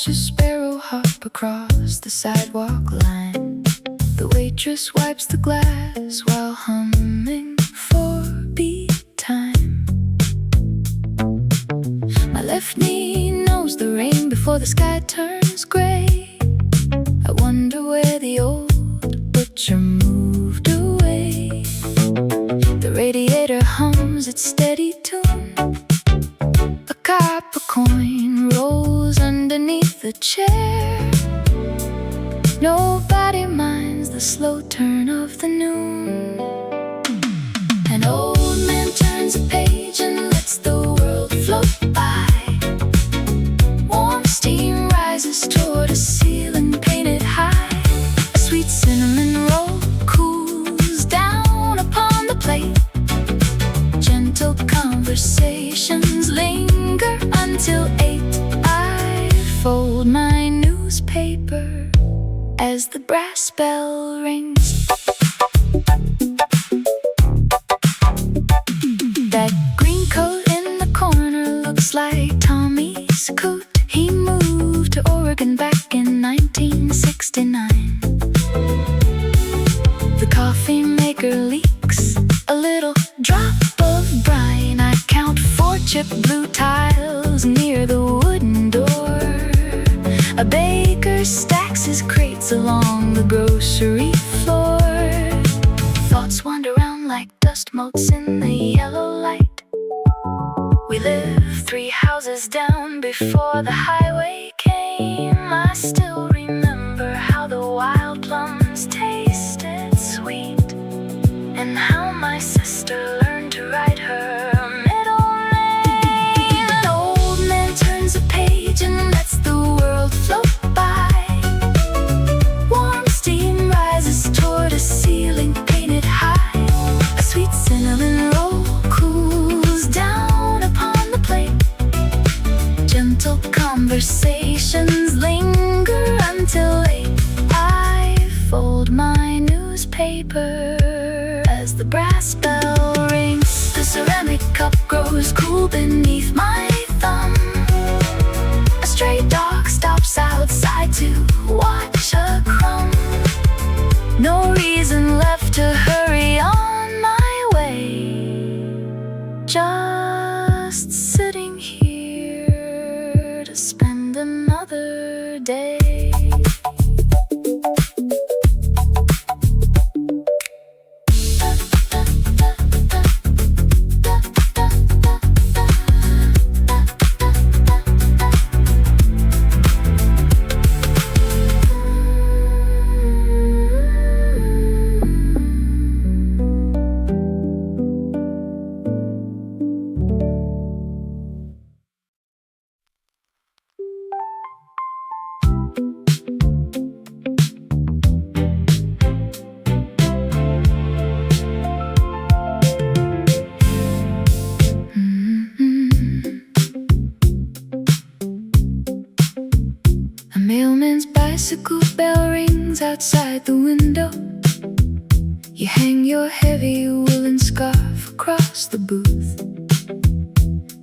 watch a sparrow hop across the sidewalk line. The waitress wipes the glass while humming for beat time. My left knee knows the rain before the sky turns gray. I wonder where the old butcher moved away. The radiator hums its steady tune. A copper coin rolls underneath the chair. Nobody minds the slow turn of the noon. An old man turns a page and lets the world float by. Warm steam rises toward a ceiling painted high. A sweet cinnamon roll cools down upon the plate. Gentle conversations linger until 8. I fold my newspaper as the brass bell rings. That green coat in the corner looks like Tommy's coat. He moved to Oregon back in 1969. The coffee maker leaks a little drop of brine. I count 4 chipped blue tiles near the wooden door. A baker stacks his crates along the grocery floor. Thoughts wander around like dust motes in the yellow light. We lived 3 houses down before the highway came. I still remember how the wild plums tasted sweet, and how my sister learned to write her middle name. An old man turns a page and lets the world float by. Warm steam rises toward a ceiling painted high. A sweet cinnamon roll cools down upon the plate. Gentle conversations linger until 8. I fold my newspaper as the brass bell rings. The ceramic cup grows cool beneath my thumb. A stray dog stops outside to watch a crumb. No reason left to hurry on my way. Just sitting here to spend another day. Mailman's bicycle bell rings outside the window. You hang your heavy woolen scarf across the booth.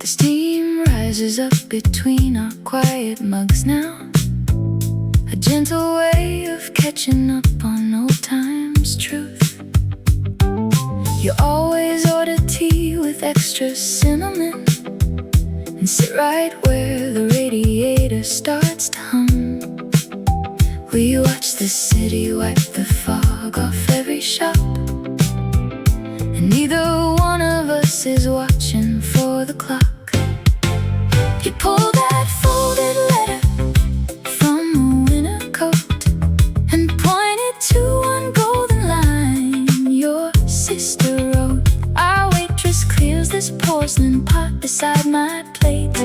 The steam rises up between our quiet mugs now. A gentle way of catching up on old times' truth. You always order tea with extra cinnamon, and sit right where the radiator starts to hum. We watch the city wipe the fog off every shop, and neither one of us is watching for the clock. You pull that folded letter from a winter coat and point it to one golden line your sister wrote. Our waitress clears this porcelain pot beside my plate,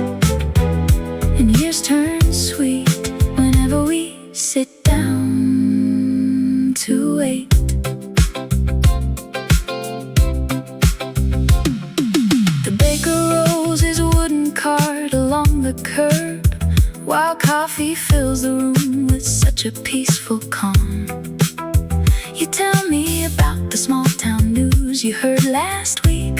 and years turn sweet whenever we sit down to wait. The baker rolls his wooden cart along the curb, while coffee fills the room with such a peaceful calm. You tell me about the small town news you heard last week,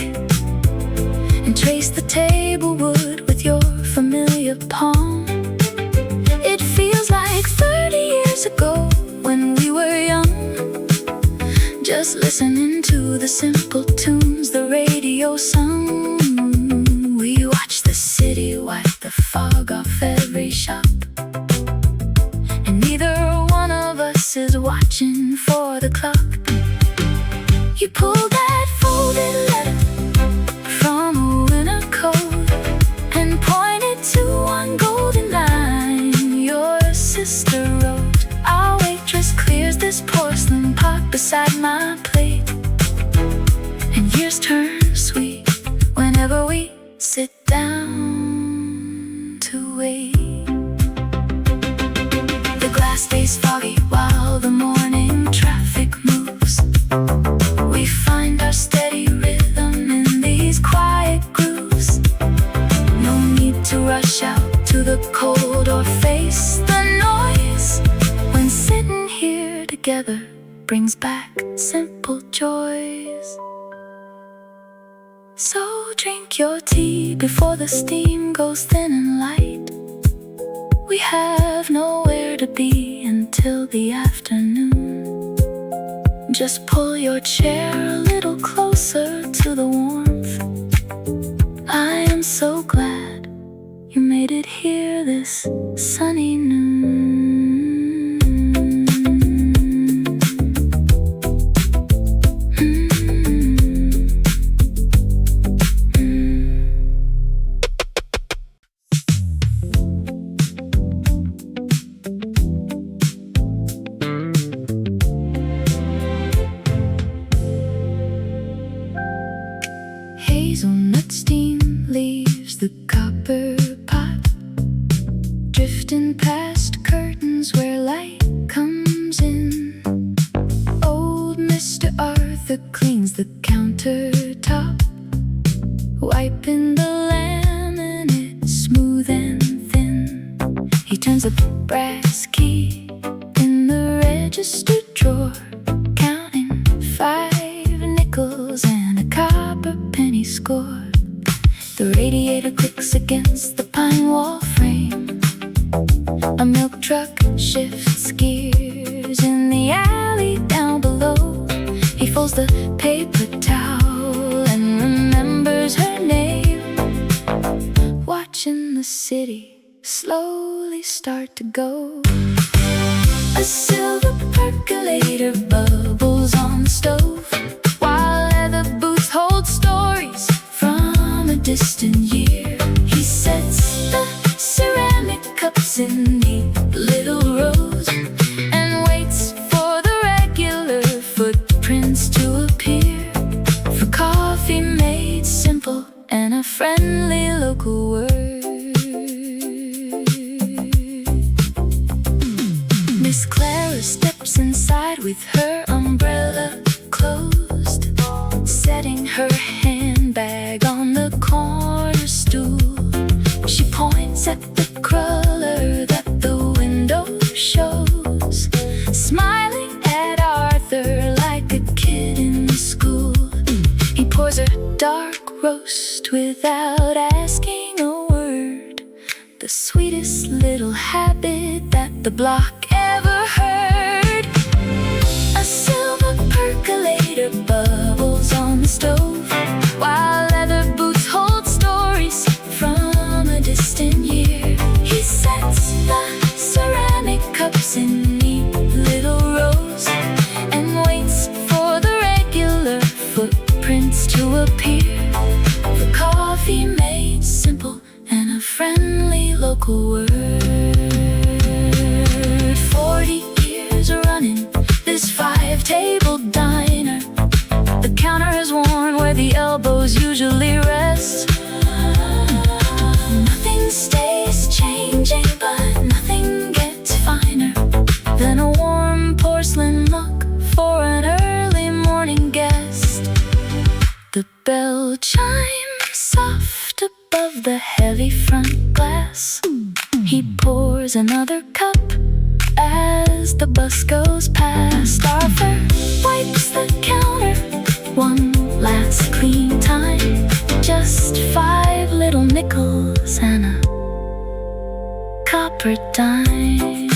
and trace the table wood with your familiar palm. It us listening to the simple tunes the radio sung. We watch the city wipe the fog off every shop, and neither one of us is watching for the clock. You pull that folded letter from a winter coat and point it to one golden line your sister wrote. Our waitress clears this porcelain pot beside my plate, and years turn sweet whenever we sit down to wait. The glass stays foggy while the morning traffic moves. We find our steady rhythm in these quiet grooves. No need to rush out to the cold or face the noise. When sitting here together brings back simple joys. So drink your tea before the steam goes thin and light. We have nowhere to be until the afternoon. Just pull your chair a little closer to the warmth. I am so glad you made it here this sunny noon. Hazelnut steam leaves the copper pot, drifting past curtains where light comes in. Old Mr. Arthur cleans the countertop, wiping the laminate smooth and thin. He turns a brass key in the register drawer, counting 5 nickels and a copper penny score. The radiator clicks against the pine wall frame. A milk truck shifts gears in the alley down below. He folds the paper towel and remembers her name. Watching the city slowly start to go. A silver percolator bubbles on the stove, while leather boots hold stories from a distant year. He sets the ceramic cups in neat little rows and waits for the regular footprints to appear. For coffee made simple and a friendly local word. Miss Clara steps inside with her umbrella closed, setting her handbag on the corner stool. She points at the cruller that the window shows, smiling at Arthur like a kid in school. He pours her dark roast without asking a word, the sweetest little habit that the block ever heard. A silver percolator bubbles on the stove, while leather boots hold stories from a distant year. He sets the ceramic cups in neat little rows and waits for the regular footprints to appear. For coffee made simple and a friendly local word. 40 years running this 5-table diner. The counter is worn where the elbows usually rest. Nothing stays changing, but nothing gets finer than a warm porcelain mug for an early morning guest. The bell chimes soft above the heavy front glass. He pours another cup as the bus goes past. Arthur wipes the counter one last clean time. Just 5 little nickels and a copper dime.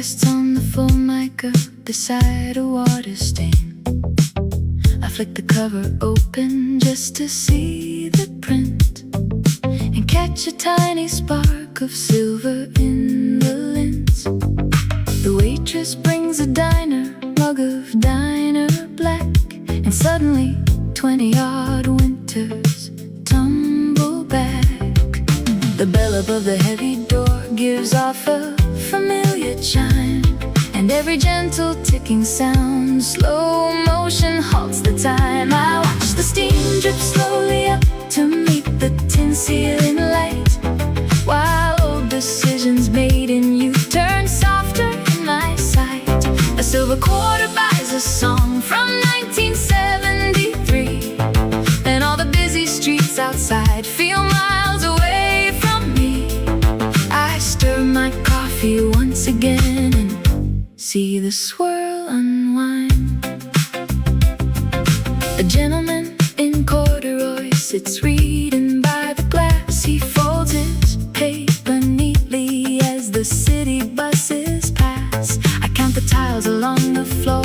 rests on the formica beside a water stain. I flick the cover open just to see the print and catch a tiny spark of silver in the lens. The waitress brings a diner mug of diner black, and suddenly 20-odd winters tumble back. The bell above the heavy door gives off a familiar chime, and every gentle ticking sound, slow motion, halts the time. I watch the steam drip slowly up to meet the tin ceiling light, while old decisions made in youth turn softer in my sight. A silver quarter buys a song from 1973, and all the busy streets outside feel miles away from me. I stir my coffee once again and see the swirl unwind. A gentleman in corduroy sits reading by the glass. He folds his paper neatly as the city buses pass. I count the tiles along the floor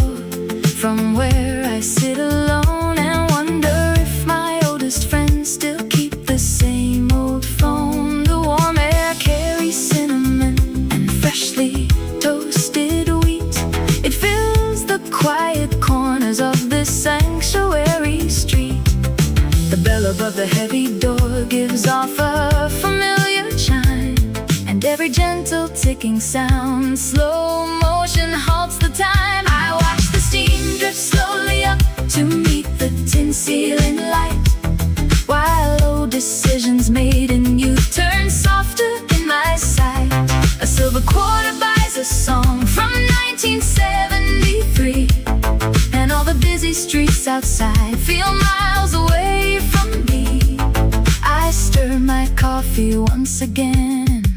from where I sit alone, and wonder if my oldest friends still keep the same old phone. The warm air carries cinnamon and freshly toasted wheat. It fills the quiet corners of this sanctuary street. The bell above the heavy door gives off a familiar chime, and every gentle ticking sound, slow motion, halts the time. I watch the steam drift slowly up to meet the tin ceiling light, while old decisions made in youth turn softer in my sight. A silver quarter buys a song from 1973, and all the busy streets outside feel miles away from me. I stir my coffee once again and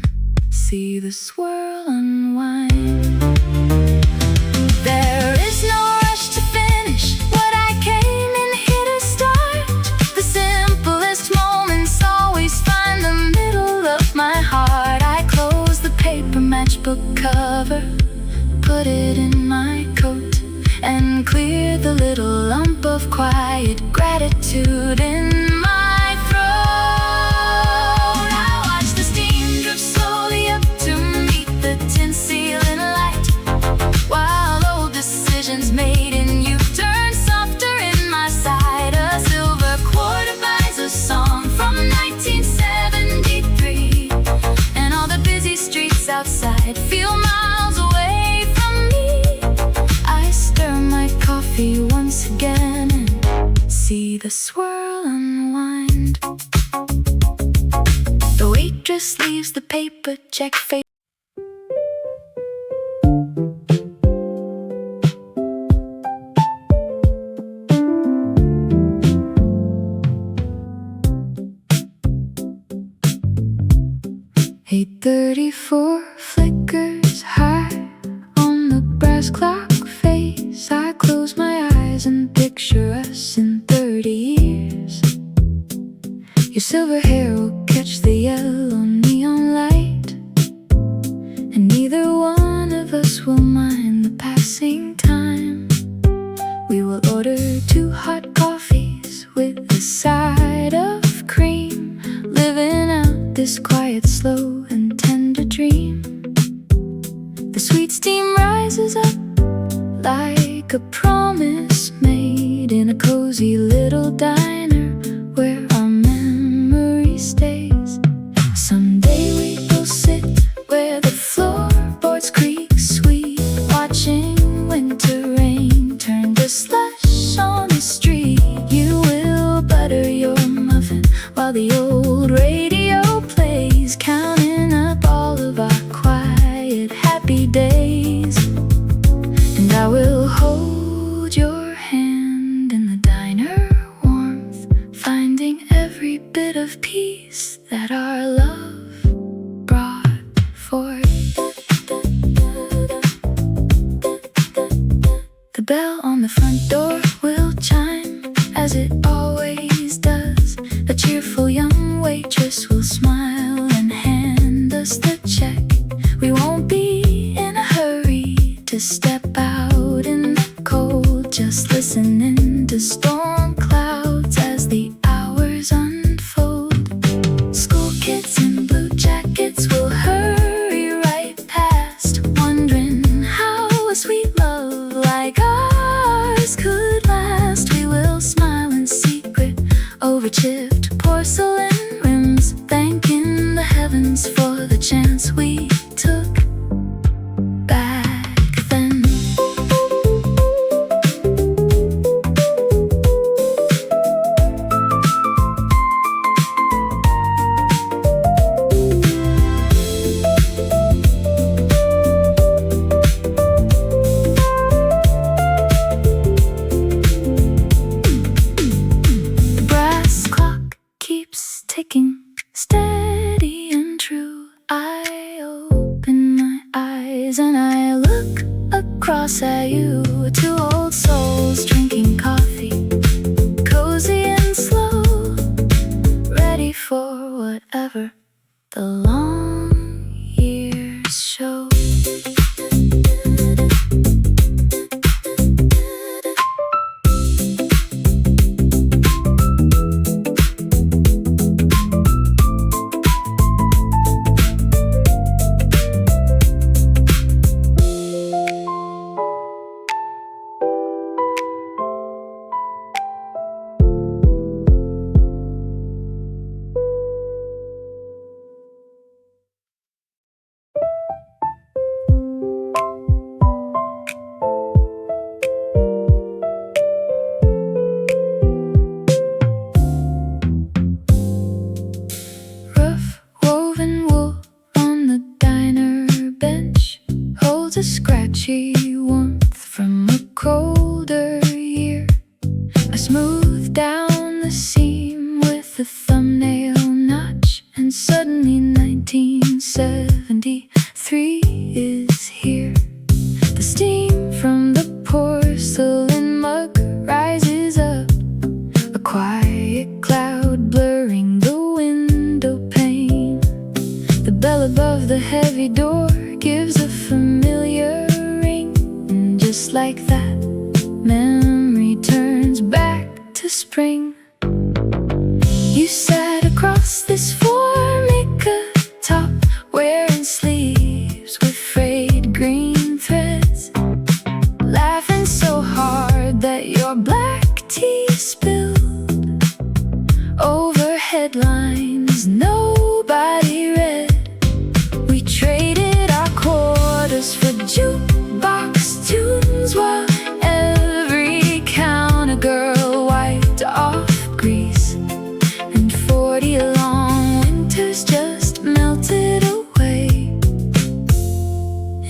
see the swirl unwind. There is no rush to finish what I came in here to start. The simplest moments always find the middle of my heart. I close the paper matchbook cover, put it in my coat, and clear the little lump of quiet gratitude in my throat. I watch the steam drip slowly up to meet the tin ceiling light, while old decisions made in youth turn softer in my sight. A silver quarter buys a song from 1973, and all the busy streets outside feel miles away from me. I stir my coffee once again and see the swirl unwind. The waitress leaves the paper check face. .34 flickers high on the brass clock face. I close my eyes and picture us in 30 years. Your silver hair will catch the yellow neon light, and neither one of us will mind the passing time. We will order 2 hot coffees with a side of cream, living out this quiet, slow and tender dream. The sweet steam rises up like a promise made in a cozy little diner where our memory stays. Someday we will sit where the floorboards creak sweet, watching winter rain turn to slush on the street. You will butter your muffin while the old radio plays, counting up all of our quiet, happy days. And I will hold your hand in the diner warmth, finding every bit of peace that our love brought forth. The bell on the front door will chime as it always does. A cheerful young waitress will smile and hand us the check. We won't be in a hurry just listening to storm clouds as the hours unfold. School kids in blue jackets will hurry right past, wondering how a sweet love like ours could last. We will smile in secret over chipped porcelain rims, thanking the heavens for the chance we took back then. The brass clock keeps ticking, steady and true. I open my eyes and I look across at you. Two old souls drinking coffee, cozy and slow, ready for whatever the long years show. Rough woven wool on the diner bench holds a scratchy warmth from a colder year. I smooth down the seam with a thumbnail notch, and suddenly 1973 is here. The steam from the porcelain mug rises up, a quiet cloud blurring the window pane. The bell above the heavy door gives a familiar ring, and just like that, memory turns back to spring. You sat across this formica top, wearing sleeves with frayed green threads, laughing so hard that your black tea spilled over headlines nobody read. We traded our quarters for jukebox tunes while every counter girl wiped off grease, and 40 long winters just melted away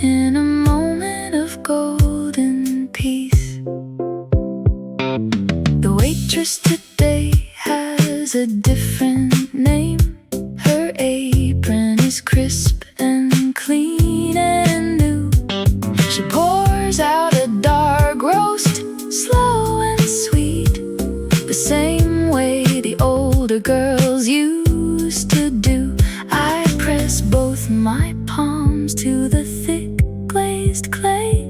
in a moment of golden peace. The waitress today has a different name. Her apron is crisp and clean and new. She pours out a dark roast, slow and sweet, the same way the older girls used to do. I press both my palms to the thick glazed clay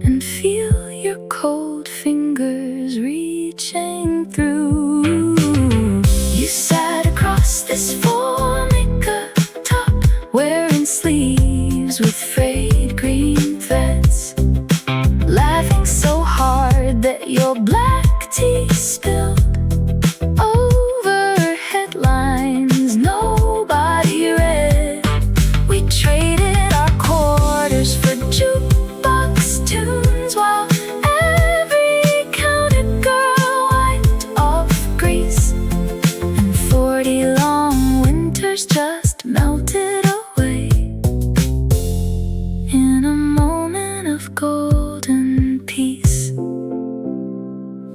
and feel your cold fingers reaching through. You sat across this formica top, wearing sleeves with frayed green threads, laughing so hard that your black tea spilled over headlines nobody read. We traded our quarters for jukebox tunes while every counter girl wiped off grease, and 40 long winters just melted away in a moment of golden peace.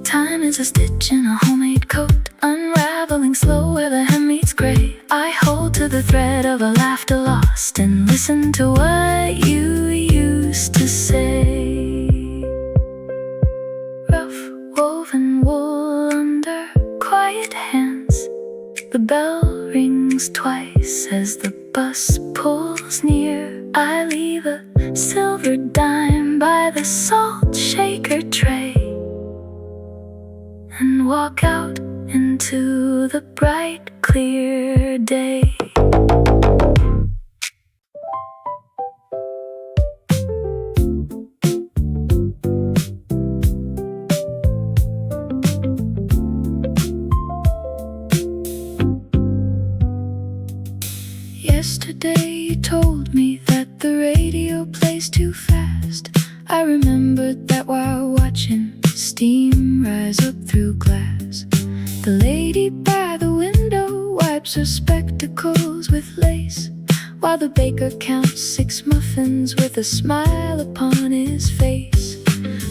Time is a stitch in a homemade coat, unraveling slow where the hem meets gray. I hold to the thread of a laughter lost and listen to what you used to say. Rough woven wool under quiet hands, the bell rings twice as the bus pulls near. I leave a silver dime by the salt shaker tray, walk out into the bright, clear day. Yesterday you told me that the radio plays too fast. I remembered that while watching steam rise up through glass. The lady by the window wipes her spectacles with lace, while the baker counts 6 muffins with a smile upon his face.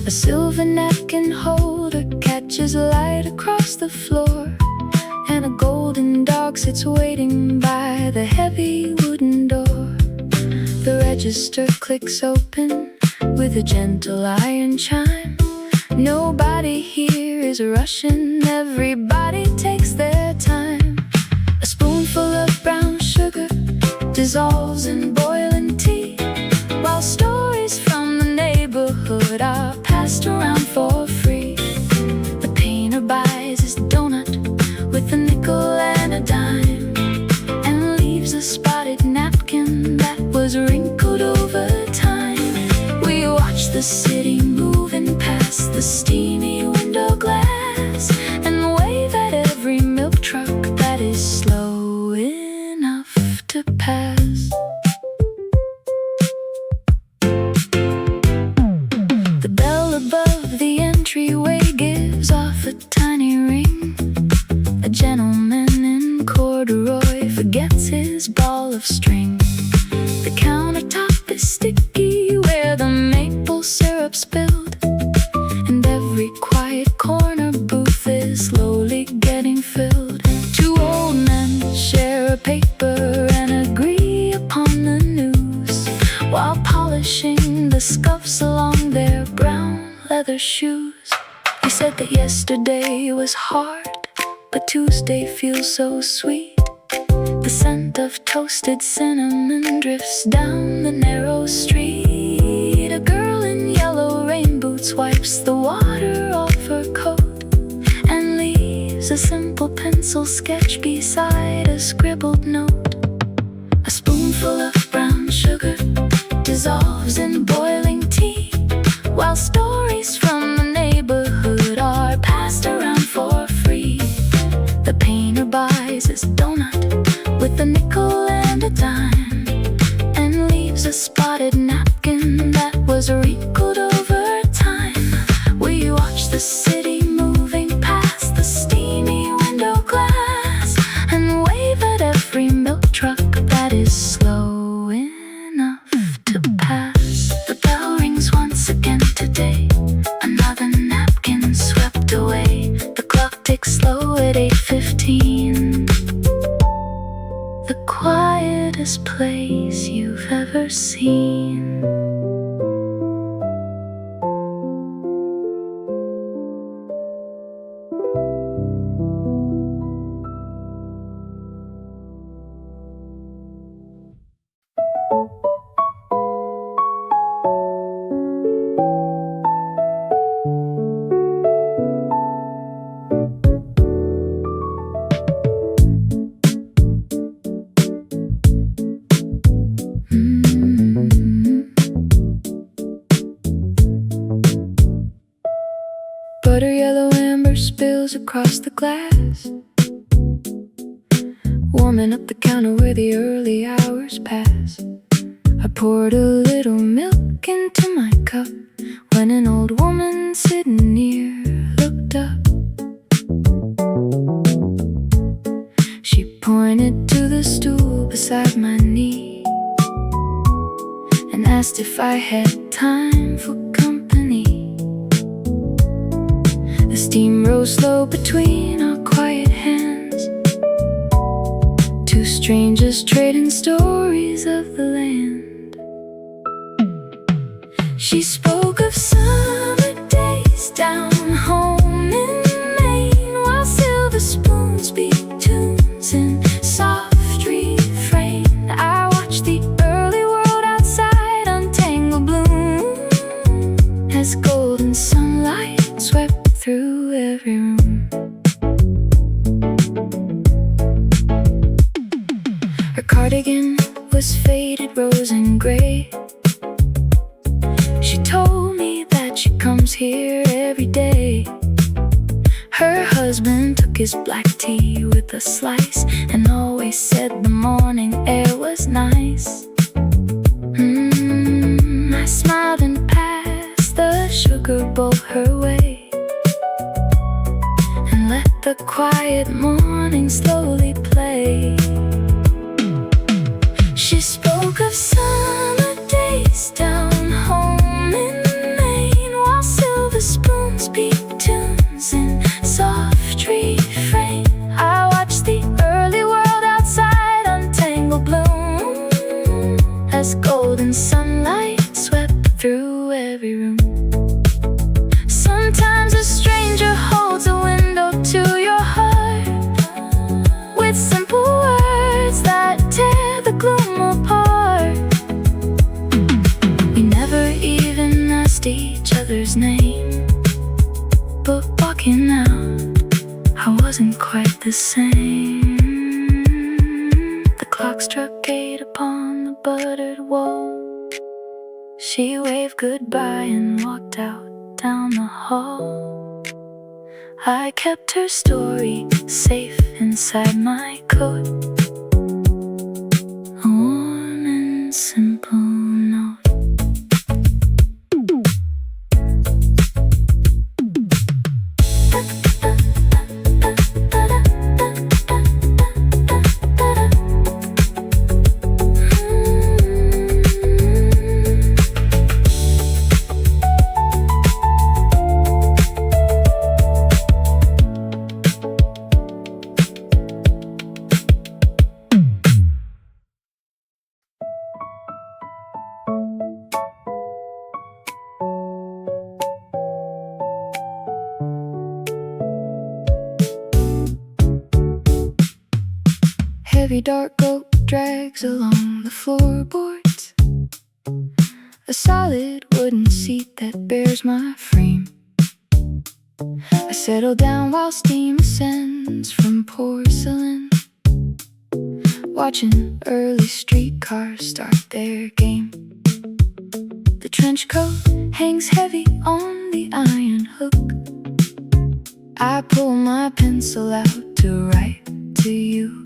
A silver napkin holder catches light across the floor, and a golden dog sits waiting by the heavy wooden door. The register clicks open with a gentle iron chime. Nobody here is rushing, everybody takes their time. A spoonful of brown sugar dissolves in boiling tea, while stories from the neighborhood are passed around for free. The painter buys his donut with a nickel and a dime, and leaves a spotted napkin that was wrinkled over time. We watch the city moving past the steamy window glass, and wave at every milk truck that is slow enough to pass. The bell above the entryway gives off a tiny ring. A gentleman in corduroy forgets his ball of string. The countertop is sticky where the maple syrup spilled, and every quiet corner booth is slowly getting filled. 2 old men share a paper and agree upon the news, while polishing the scuffs along their brown leather shoes. He said that yesterday was hard, but Tuesday feels so sweet. The scent of toasted cinnamon drifts down the narrow street. A girl in yellow rain boots wipes the water off her coat, and leaves a simple pencil sketch beside a scribbled note. A spoonful of brown sugar dissolves in boiling tea, while stories from the neighborhood are passed around for free. The painter buys his donut with a nickel and a dime, and leaves a spotted napkin that was wrinkled over time. We watch the city moving past the steamy window glass, and wave at every milk truck that is slow enough to pass. The bell rings once again today, another napkin swept away. The clock ticks slow at 8:15. The quietest place you've ever seen. Butter yellow amber spills across the glass, warming up the counter where the early hours pass. I poured a little milk into my cup when an old woman sitting near looked up. She pointed to the stool beside my knee and asked if I had time for company. The steam rose slow between our quiet hands, 2 strangers trading stories of the land. She spoke of summer days down home in Maine, while silver spoons beat tunes in soft refrain. I watched the early world outside untangle bloom as golden sunlight swept through every room. gray. She told me that she comes here every day. Her husband took his black tea with a slice and always said the morning air was nice. I smiled and passed the sugar bowl her way and let the quiet morning slowly play. She spoke of summer days down home in Maine, while silver spoons beat tunes in soft refrain. I watched the early world outside untangle bloom as golden sunlight swept through every room. Sometimes a stranger holds a window to your heart with simple words that tear the gloom apart. We never even asked each other's name, but walking out, I wasn't quite the same. The clock struck 8 upon the buttered wall. She waved goodbye and walked out down the hall. I kept her story safe inside my coat, a warm and simple note. Heavy dark oak drags along the floorboards, a solid wooden seat that bears my frame. I settle down while steam ascends from porcelain, watching early streetcars start their game. The trench coat hangs heavy on the iron hook. I pull my pencil out to write to you.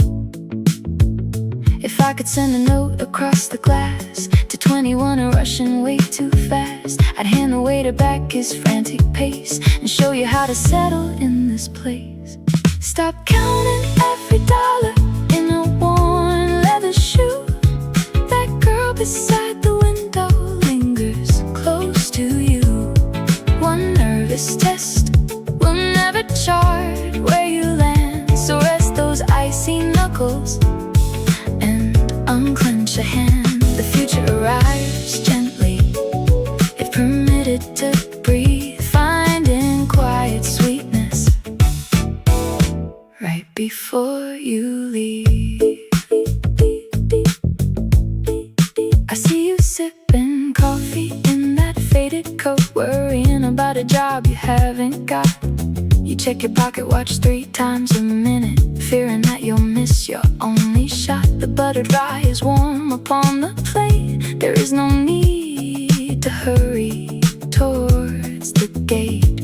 If I could send a note across the glass to 21 rushing way too fast, I'd hand the waiter back his frantic pace and show you how to settle in this place. Stop counting every dollar in a worn leather shoe. That girl beside the window lingers close to you. One nervous test will never chart where you land, so rest those icy knuckles and unclench a hand. The future arrives gently, if permitted to breathe, finding quiet sweetness right before you leave. I see you sipping coffee in that faded coat, worrying about a job you haven't got. You check your pocket watch 3 times a minute, fearing that you'll miss your only shot. The buttered rye is warm upon the plate. There is no need to hurry towards the gate.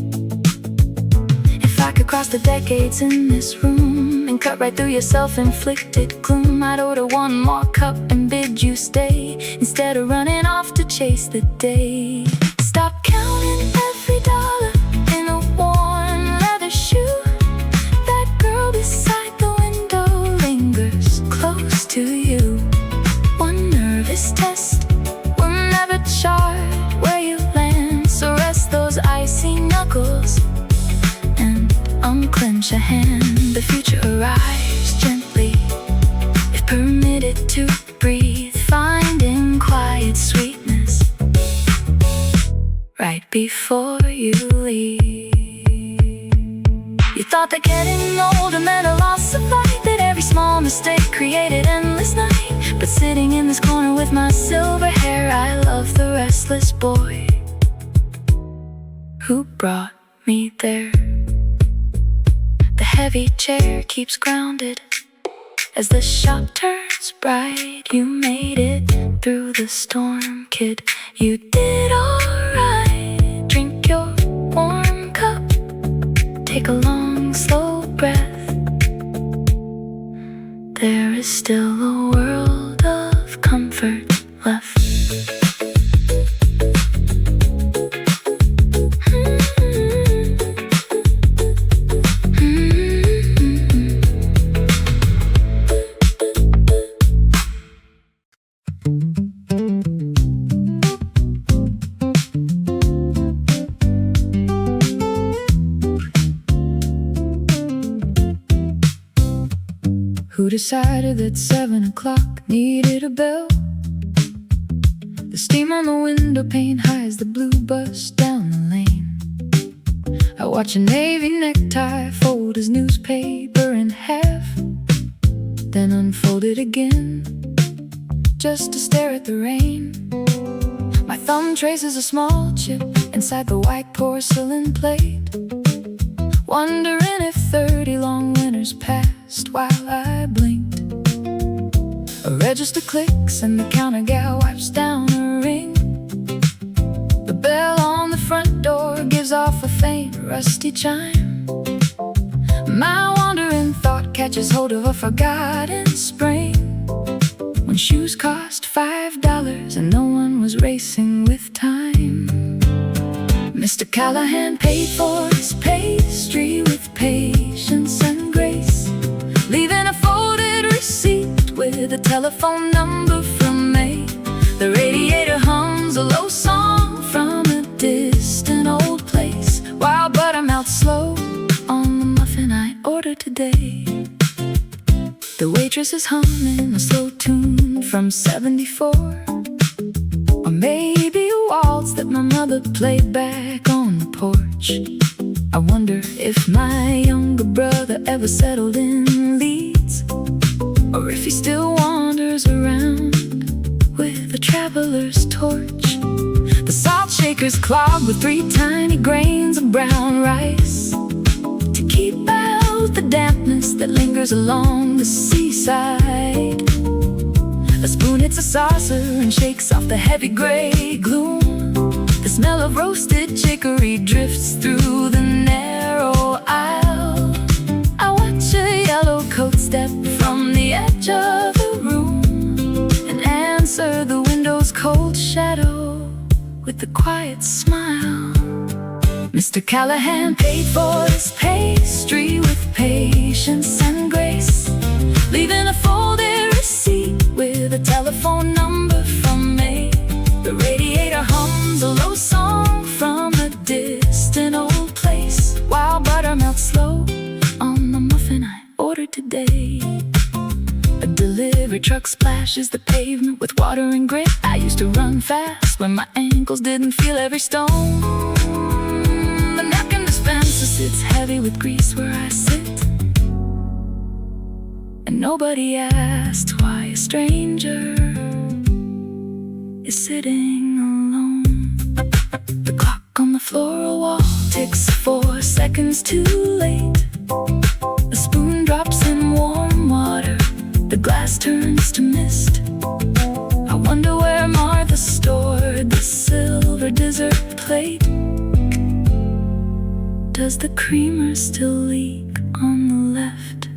If I could cross the decades in this room and cut right through your self-inflicted gloom, I'd order one more cup and bid you stay, instead of running off to chase the day. Stop counting every dollar in a worn leather shoe. That girl beside the window lingers close to you. One nervous test will never chart where you land, so rest those icy knuckles and unclench a hand. The future arrives gently, if permitted to breathe, finding quiet sweetness right before you leave. You thought that getting older meant a loss of light, that every small mistake created endless night. But sitting in this corner with my silver hair, I love the restless boy who brought me there. The heavy chair keeps grounded As the shop turns bright, you made it through the storm, kid. You did alright. Drink your warm cup, take a long, slow breath. There is still a world of comfort left. Who decided that 7 o'clock needed a bell? The steam on the window pane hides the blue bus down the lane. I watch a navy necktie fold his newspaper in half, then unfold it again, just to stare at the rain. My thumb traces a small chip inside the white porcelain plate, wondering if 30 long winters passed while I blinked. A register clicks and the counter gal wipes down her ring. The bell on the front door gives off a faint rusty chime. My wandering thought catches hold of a forgotten spring, when shoes cost $5 and no one was racing with time. Mr. Callahan paid for his pastry with patience and grace, leaving a folded receipt with a telephone number from May. The radiator hums a low song from a distant old place, while butter melts slow on the muffin I ordered today. The waitress is humming a slow tune from '74, or maybe a waltz that my mother played back on the porch. I wonder if my younger brother ever settled in Leeds, or if he still wanders around with a traveler's torch. The salt shaker's clogged with 3 tiny grains of brown rice, to keep out the dampness that lingers along the seaside. A spoon hits a saucer and shakes off the heavy gray gloom. The smell of roasted chicory drifts through the narrow aisle. I watch a yellow coat step from the edge of the room and answer the window's cold shadow with a quiet smile. Mr. Callahan paid for his pastry with patience and grace, leaving a folded receipt with a telephone number from May. The radiator hums a low song from a distant old place, while butter melts slow on the muffin I ordered today. A delivery truck splashes the pavement with water and grit. I used to run fast when my ankles didn't feel every stone. The napkin dispenser sits heavy with grease where I sit, and nobody asked why a stranger is sitting alone. The clock on the floral wall ticks 4 seconds too late. A spoon drops in warm water, the glass turns to mist. I wonder where Martha stored the silver dessert plate. Does the creamer still leak on the left?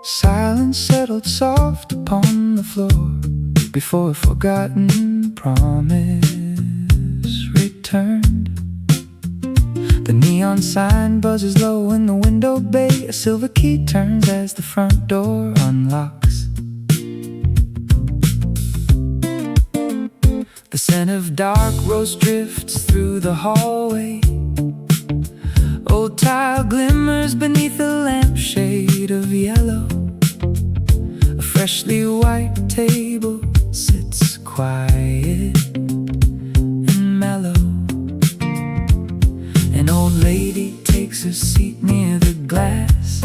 Silence settled soft upon the floor before a forgotten promise returned. The neon sign buzzes low in the window bay. A silver key turns as the front door unlocks. The scent of dark rose drifts through the hallway. Old tile glimmers beneath a lampshade of yellow. A freshly white table sits quiet and mellow. An old lady takes her seat near the glass.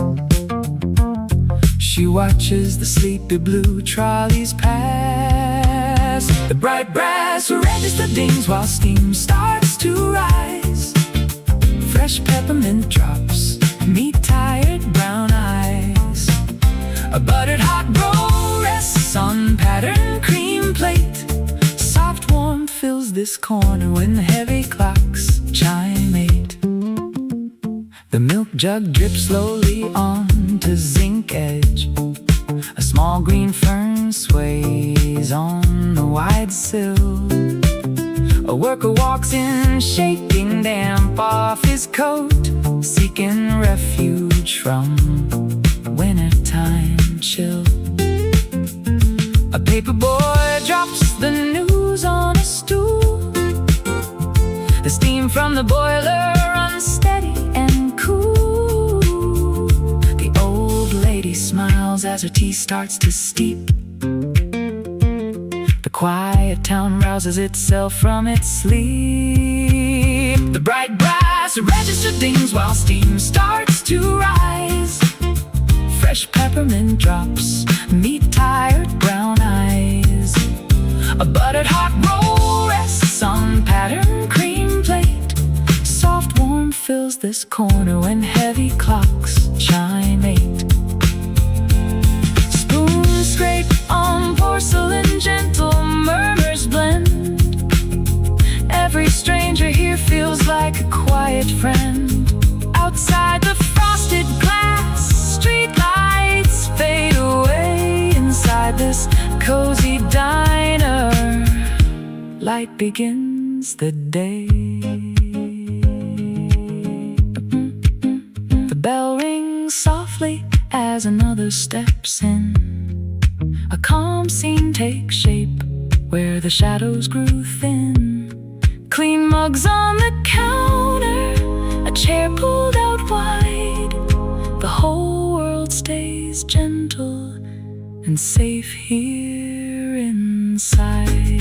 watches the sleepy blue trolleys pass. The bright brass register dings while steam starts to rise. Fresh peppermint drops meet tired brown eyes. A buttered hot roll rests on patterned cream plate. Soft warmth fills this corner when heavy clocks chime 8. The milk jug drips slowly onto zinc edge. A small green fern sways on the wide sill. A worker walks in, shaking damp off his coat, seeking refuge from wintertime chill. A paper boy drops the news on a stool. The steam from the boiler runs steady and cool. The old lady smiles as her tea starts to steep. The quiet town rouses itself from its sleep. The bright brass register dings while steam starts to rise. Fresh peppermint drops meet tired brown eyes. A buttered hot roll rests on patterned cream plate. Soft warmth fills this corner when heavy clocks chime 8. Spoons scrape on porcelain, gentle murmurs blend. Every stranger here feels like a quiet friend. Outside the frosted glass, street lights fade away. Inside this cozy diner, light begins the day. The bell rings softly as another steps in. A calm scene takes shape where the shadows grew thin. Clean mugs on the counter, a chair pulled out wide. The whole world stays gentle and safe here inside.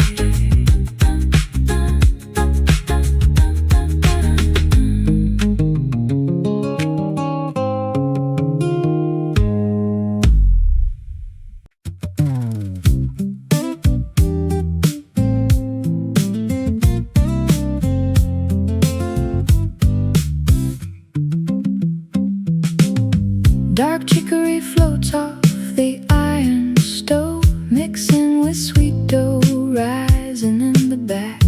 Dark chicory floats off the iron stove, mixing with sweet dough rising in the back.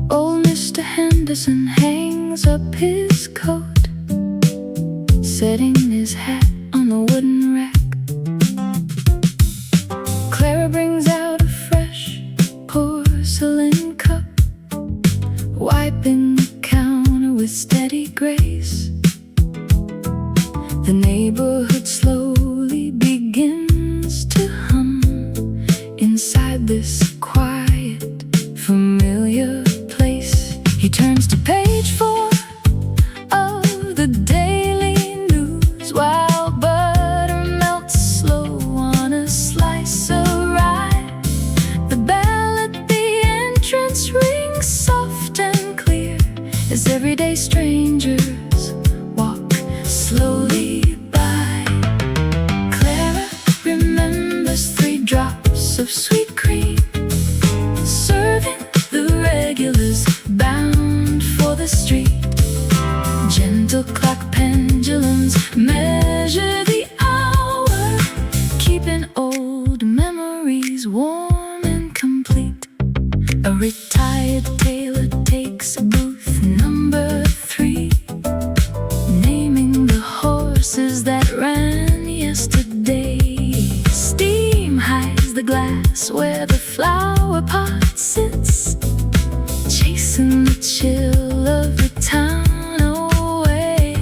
Old Mr. Henderson hangs up his coat, setting his hat on the wooden rack. Clara brings out a fresh porcelain cup, wiping the counter with steady grace. The neighborhood slowly begins to hum inside this quiet, familiar place. He turns to page 4 of the daily news while butter melts slow on a slice of rye. The bell at the entrance rings soft and clear as everyday strangers walk slowly by. Clara remembers 3 drops of sweet cream, serving the regulars bound for the street. Gentle clock pendulums measure the hour, keeping old memories warm and complete. A retired tailor takes booth number 3, naming the horses that ran yesterday. Steam hides the glass where the flower pot sits, chasing the chill of the town away.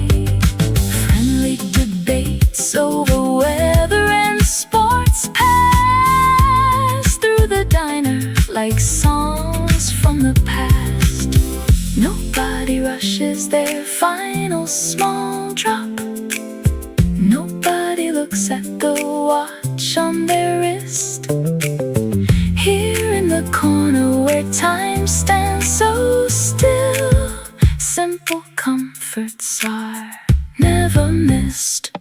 Friendly debates over weather and sports pass through the diner like songs from the past. Nobody rushes their final small drop. Nobody looks at the watch on their wrist. Here in the corner where time stands so still, simple comforts are never missed.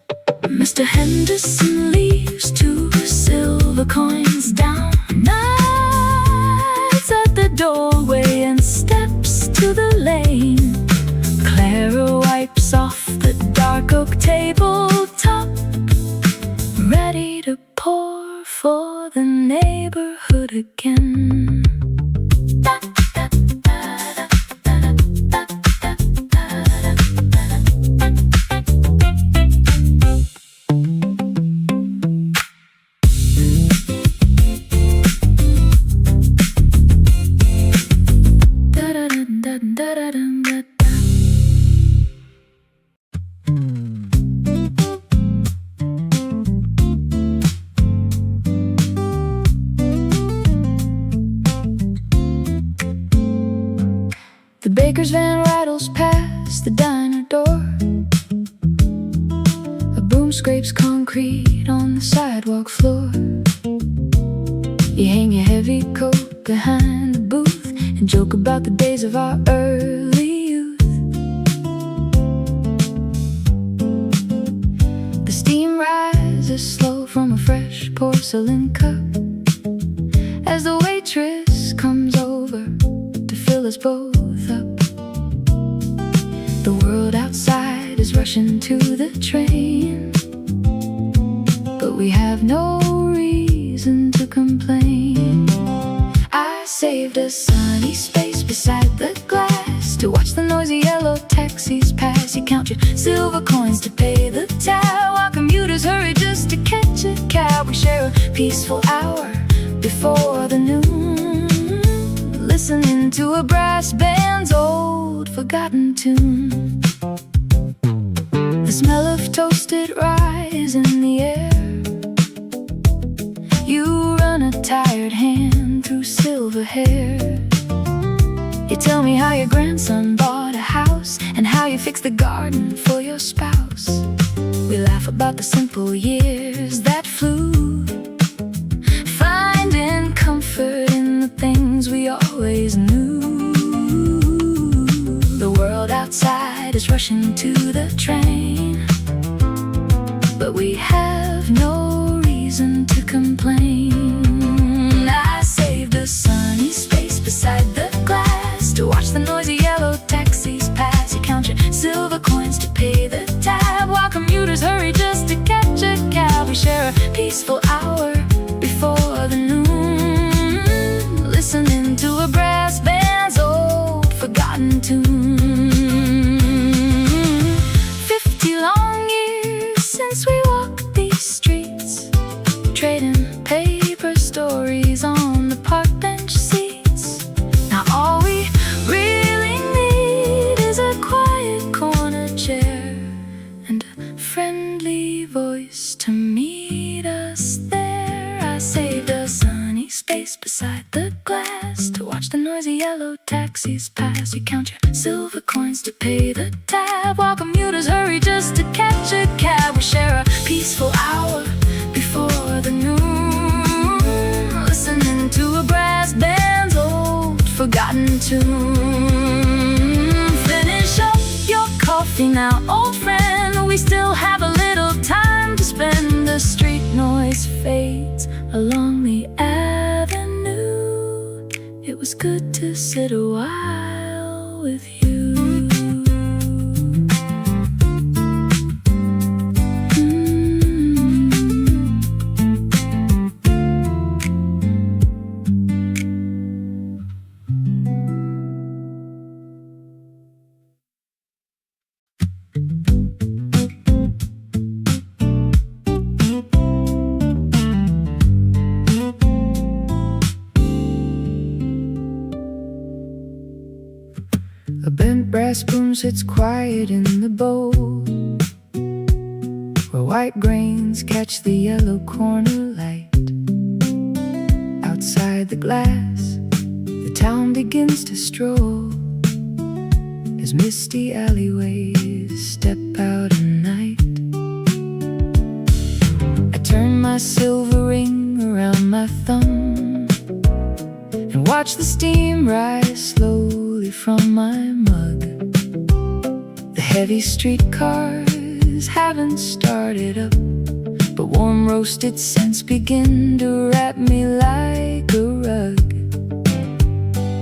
Mr. Henderson leaves 2 silver coins down. Nods at the doorway and steps to the lane. Clara wipes off the dark oak tabletop, ready to pour for the neighborhood again. The baker's van rattles past the diner door. A boom scrapes concrete on the sidewalk floor. You hang your heavy coat behind the booth and joke about the days of our early youth. The steam rises slow from a fresh porcelain cup as the waitress comes over to fill us both up. The world outside is rushing to the train, but we have no reason to complain. I saved a sunny space beside the glass to watch the noisy yellow taxis pass. You count your silver coins to pay the tab while commuters hurry just to catch a cab. We share a peaceful hour before the noon, listening to a brass band's old forgotten tune. The smell of toasted rye is in the air. You run a tired hand through silver hair. You tell me how your grandson bought a house and how you fixed the garden for your spouse. We laugh about the simple years that flew, finding comfort in the things we always knew. The world outside is rushing to the train, but we have no reason to complain. I saved a sunny space beside the glass to watch the noisy yellow taxis pass. You count your silver coins to pay the tab while commuters hurry just to catch a cab. We share a peaceful hour before the noon, listening to a brass band's old forgotten tune. 50 long years since we walked these streets, trading paper stories on the park bench seats. Now all we really need is a quiet corner chair and a friendly voice to meet us there. I saved a sunny space beside the glass to watch the noisy yellow taxis pass. You count your silver coins to pay the tab while commuters hurry just to catch a cab. We share a peaceful hour before the noon, listening to a brass band's old forgotten tune. Finish up your coffee now, old friend. We still have a little time to spend. The street noise fades along the avenue. It was good to sit a while with you. A bent brass spoon sits quiet in the bowl, where white grains catch the yellow corner light. Outside the glass, the town begins to stroll, as misty alleyways step out at night. I turn my silver ring around my thumb and watch the steam rise slowly from my mug. The heavy streetcars haven't started up, warm roasted scents begin to wrap me like a rug.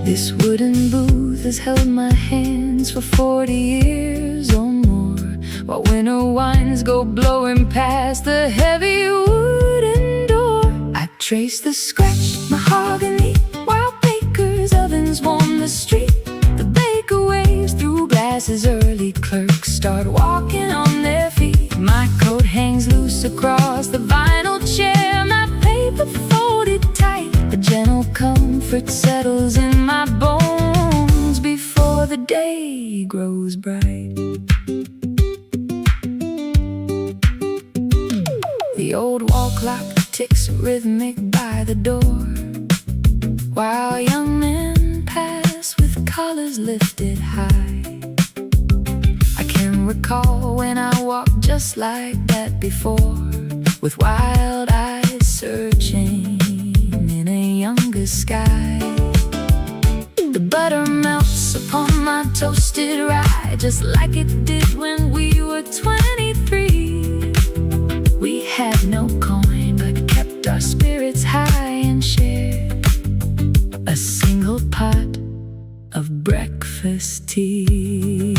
This wooden booth has held my hands for 40 years or more, while winter winds go blowing past the heavy wooden door. I trace the scratched mahogany while bakers' ovens warm the street. The baker waves through glasses, early clerks start walking on their feet. My coat hangs loose across the vinyl chair, my paper folded tight. A gentle comfort settles in my bones before the day grows bright. The old wall clock ticks rhythmic by the door, while young men pass with collars lifted high. I can recall when I walked just like that before, with wild eyes searching in a younger sky. The butter melts upon my toasted rye, just like it did when we were 23. We had no coin but kept our spirits high and shared a single pot of breakfast tea.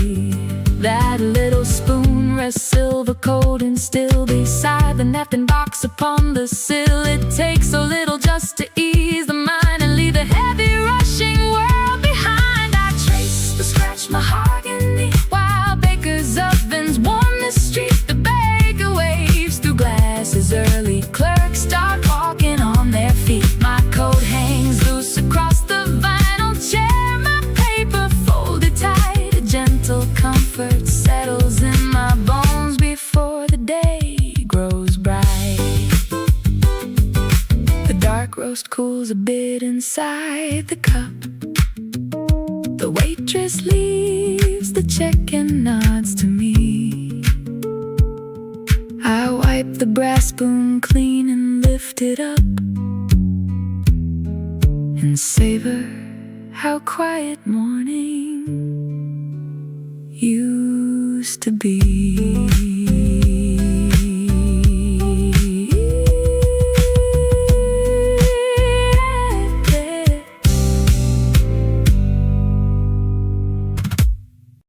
That little spoon rests silver cold and still beside the napkin box upon the sill. It takes so little just to ease the mind and leave the heavy rushing world behind. I trace the scratched mahogany while bakers' ovens warm the street. The baker waves through glasses, early clerks start walking on their feet. My coat hangs loose across the vinyl chair, my paper folded tight. A gentle comfort settles in my bones before the day grows bright. The dark roast cools a bit inside the cup. The waitress leaves the check and nods to me. I wipe the brass spoon clean and lift it up and savor how quiet morning used to be.